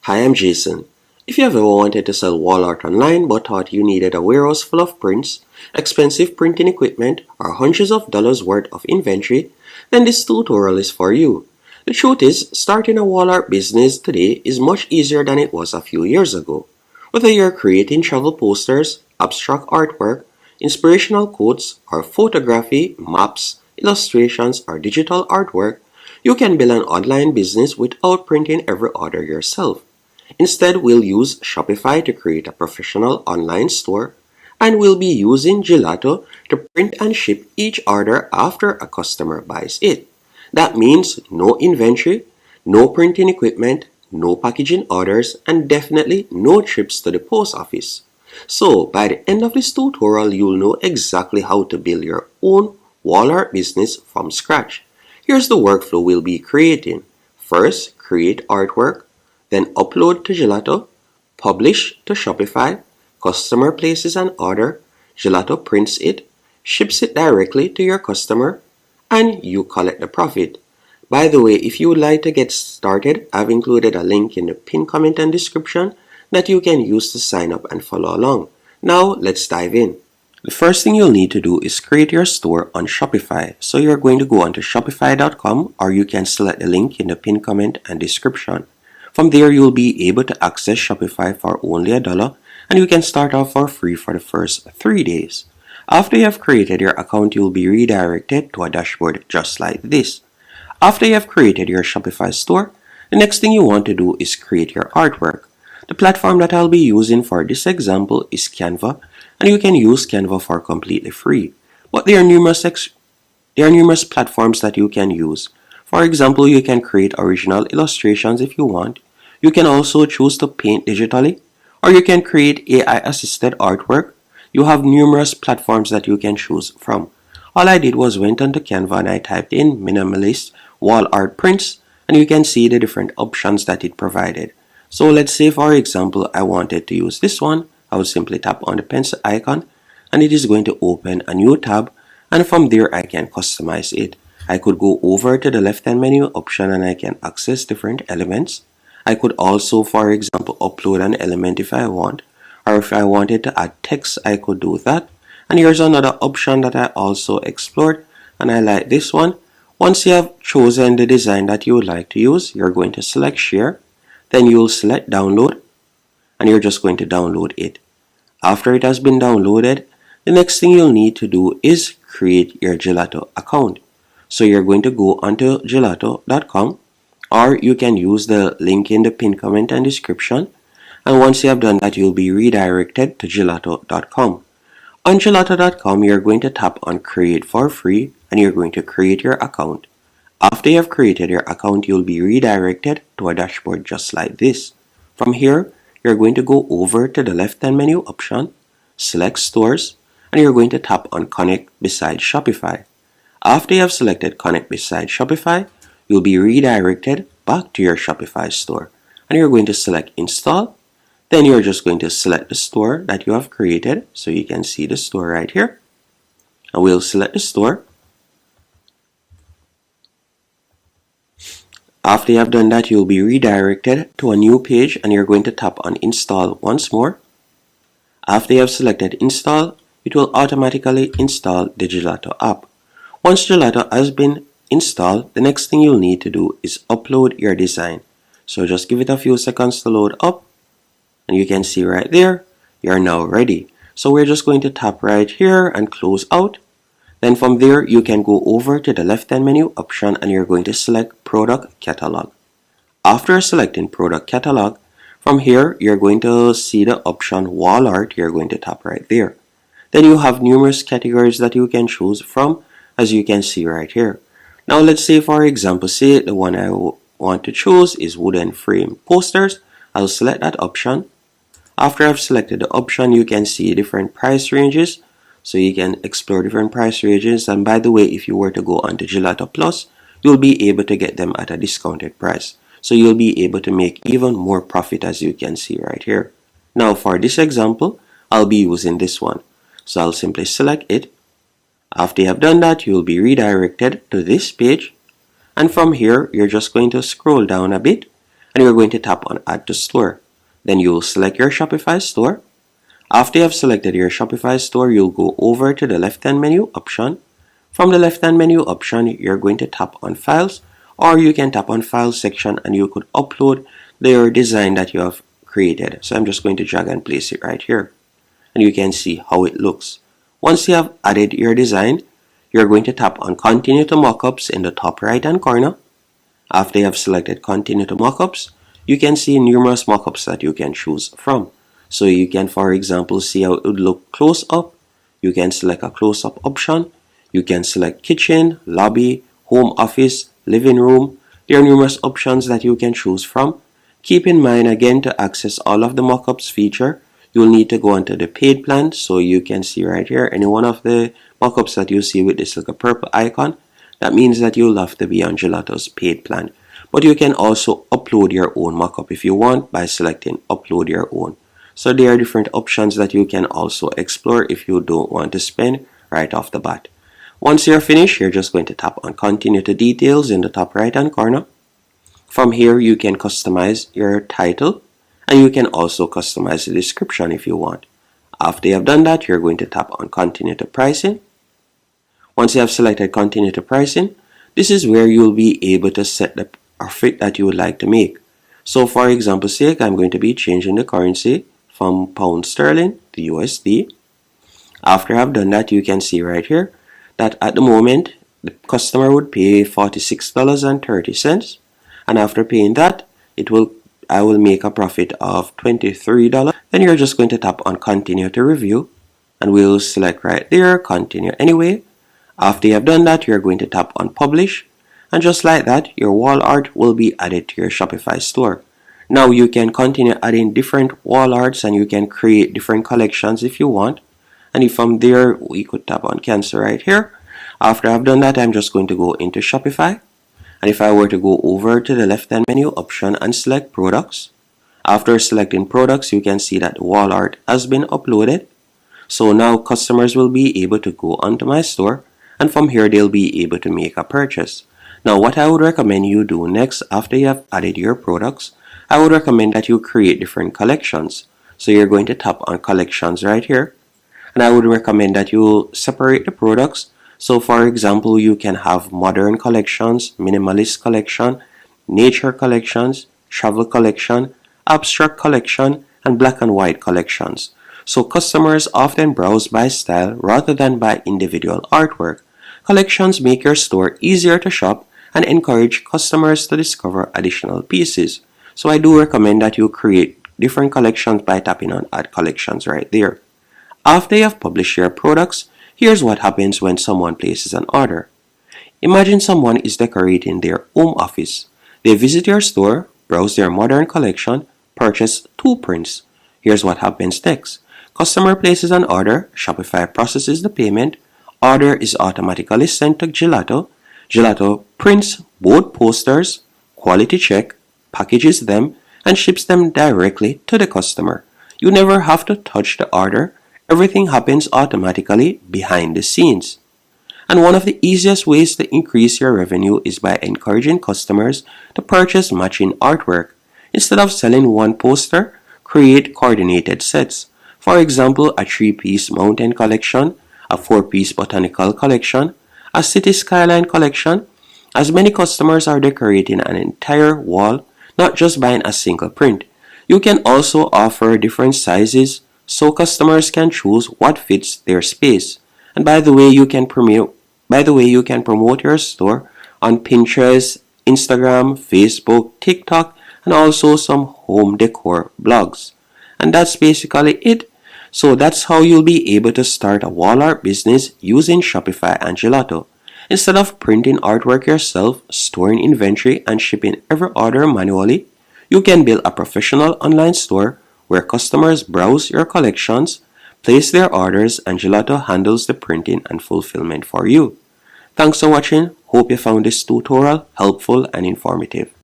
Hi, I'm Jason. If you ever wanted to sell wall art online but thought you needed a warehouse full of prints, expensive printing equipment, or hundreds of dollars worth of inventory, then this tutorial is for you. The truth is, starting a wall art business today is much easier than it was a few years ago. Whether you're creating travel posters, abstract artwork, inspirational quotes, or photography, maps, illustrations, or digital artwork, you can build an online business without printing every order yourself. Instead, we'll use Shopify to create a professional online store, and we'll be using Gelato to print and ship each order after a customer buys it. That means no inventory, no printing equipment, no packaging orders, and definitely no trips to the post office. So, by the end of this tutorial, you'll know exactly how to build your own wall art business from scratch. Here's the workflow we'll be creating. First, create artwork, then upload to Gelato, publish to Shopify, customer places an order, Gelato prints it, ships it directly to your customer, and you collect the profit. By the way, if you would like to get started, I've included a link in the pinned comment and description that you can use to sign up and follow along. Now, let's dive in. The first thing you'll need to do is create your store on Shopify. So you're going to go onto shopify.com, or you can select the link in the pinned comment and description. From there, you'll be able to access Shopify for only $1, and you can start off for free for the first 3 days. After you have created your account, you'll be redirected to a dashboard just like this. After you have created your Shopify store, the next thing you want to do is create your artwork. The platform that I'll be using for this example is Canva, and you can use Canva for completely free. But there are numerous platforms that you can use. For example, you can create original illustrations if you want. You can also choose to paint digitally, or you can create AI-assisted artwork. You have numerous platforms that you can choose from. All I did was went onto Canva and I typed in minimalist wall art prints, and you can see the different options that it provided. So let's say, for example, I wanted to use this one. I would simply tap on the pencil icon, and it is going to open a new tab, and from there I can customize it. I could go over to the left-hand menu option and I can access different elements. I could also, for example, upload an element if I want, or if I wanted to add text, I could do that. And here's another option that I also explored, and I like this one. Once you have chosen the design that you would like to use, you're going to select share, then you'll select download, and you're just going to download it. After it has been downloaded, the next thing you'll need to do is create your Gelato account. So you're going to go onto gelato.com, or you can use the link in the pinned comment and description. And once you have done that, you'll be redirected to gelato.com. On gelato.com, you're going to tap on create for free, and you're going to create your account. After you have created your account, you'll be redirected to a dashboard just like this. From here, you're going to go over to the left-hand menu option, select stores, and you're going to tap on connect beside Shopify. After you have selected connect beside Shopify, you'll be redirected back to your Shopify store, and you're going to select install. Then you're just going to select the store that you have created, so you can see the store right here, and we'll select the store. After you have done that, you'll be redirected to a new page, and you're going to tap on install once more. After you have selected install, it will automatically install the Gelato app. Once Gelato has been installed, the next thing you'll need to do is upload your design. So just give it a few seconds to load up, and you can see right there, you're now ready. So we're just going to tap right here and close out. Then from there, you can go over to the left-hand menu option, and you're going to select product catalog. After selecting product catalog, from here, you're going to see the option wall art. You're going to tap right there. Then you have numerous categories that you can choose from, as you can see right here. Now let's say, for example, say the one I want to choose is wooden frame posters. I'll select that option. After I've selected the option, you can see different price ranges. So you can explore different price ranges. And by the way, if you were to go onto Gelato Plus, you'll be able to get them at a discounted price. So you'll be able to make even more profit, as you can see right here. Now for this example, I'll be using this one. So I'll simply select it. After you have done that, you'll be redirected to this page, and from here you're just going to scroll down a bit, and and you're going to tap on Add to Store. Then you'll select your Shopify store. After you have selected your Shopify store, you'll go over to the left-hand menu option. From the left-hand menu option, you're going to tap on Files, or you can tap on Files section and you could upload your design that you have created. So I'm just going to drag and place it right here. And you can see how it looks. Once you have added your design, you're going to tap on Continue to Mockups in the top right-hand corner. After you have selected Continue to Mockups, you can see numerous mockups that you can choose from. So you can, for example, see how it would look close up. You can select a close-up option. You can select kitchen, lobby, home office, living room. There are numerous options that you can choose from. Keep in mind, again, to access all of the mockups feature, you'll need to go onto the paid plan. So you can see right here, any one of the mockups that you see with this little purple icon, that means that you'll have to be on Gelato's paid plan. But you can also upload your own mockup if you want by selecting Upload Your Own. So there are different options that you can also explore if you don't want to spend right off the bat. Once you're finished, you're just going to tap on Continue to Details in the top right hand corner. From here, you can customize your title and you can also customize the description if you want. After you have done that, you're going to tap on Continue to Pricing. Once you have selected Continue to Pricing, this is where you'll be able to set the profit that you would like to make. So for example's sake, I'm going to be changing the currency from pound sterling to USD. After I've done that, you can see right here that at the moment the customer would pay $46.30, and after paying that, I will make a profit of $23. Then you're just going to tap on Continue to Review, and we'll select right there Continue anyway. After you have done that, you're going to tap on Publish, and just like that, your wall art will be added to your Shopify store. Now you can continue adding different wall arts and you can create different collections if you want. And if from there, we could tap on Cancel right here. After I've done that, I'm just going to go into Shopify. And if I were to go over to the left-hand menu option and select Products, after selecting Products, you can see that the wall art has been uploaded. So now customers will be able to go onto my store, and from here they'll be able to make a purchase. Now what I would recommend you do next after you have added your products, I would recommend that you create different collections. So you're going to tap on Collections right here, and I would recommend that you separate the products. So for example, you can have modern collections, minimalist collection, nature collections, travel collection, abstract collection, and black and white collections. So customers often browse by style rather than by individual artwork. Collections make your store easier to shop and encourage customers to discover additional pieces. So I do recommend that you create different collections by tapping on Add Collections right there. After you have published your products, here's what happens when someone places an order. Imagine someone is decorating their home office. They visit your store, browse their modern collection, purchase 2 prints. Here's what happens next. Customer places an order, Shopify processes the payment, order is automatically sent to Gelato. Gelato prints both posters, quality check, packages them, and ships them directly to the customer. You never have to touch the order. Everything happens automatically behind the scenes. And one of the easiest ways to increase your revenue is by encouraging customers to purchase matching artwork. Instead of selling one poster, create coordinated sets. For example, a 3-piece mountain collection, a 4-piece botanical collection, a city skyline collection. As many customers are decorating an entire wall, not just buying a single print. You can also offer different sizes so customers can choose what fits their space. And by the way, you can promote your store on Pinterest, Instagram, Facebook, TikTok, and also some home decor blogs. And that's basically it. So that's how you'll be able to start a wall art business using Shopify and Gelato. Instead of printing artwork yourself, storing inventory, and shipping every order manually, you can build a professional online store where customers browse your collections, place their orders, and Gelato handles the printing and fulfillment for you. Thanks for watching. Hope you found this tutorial helpful and informative.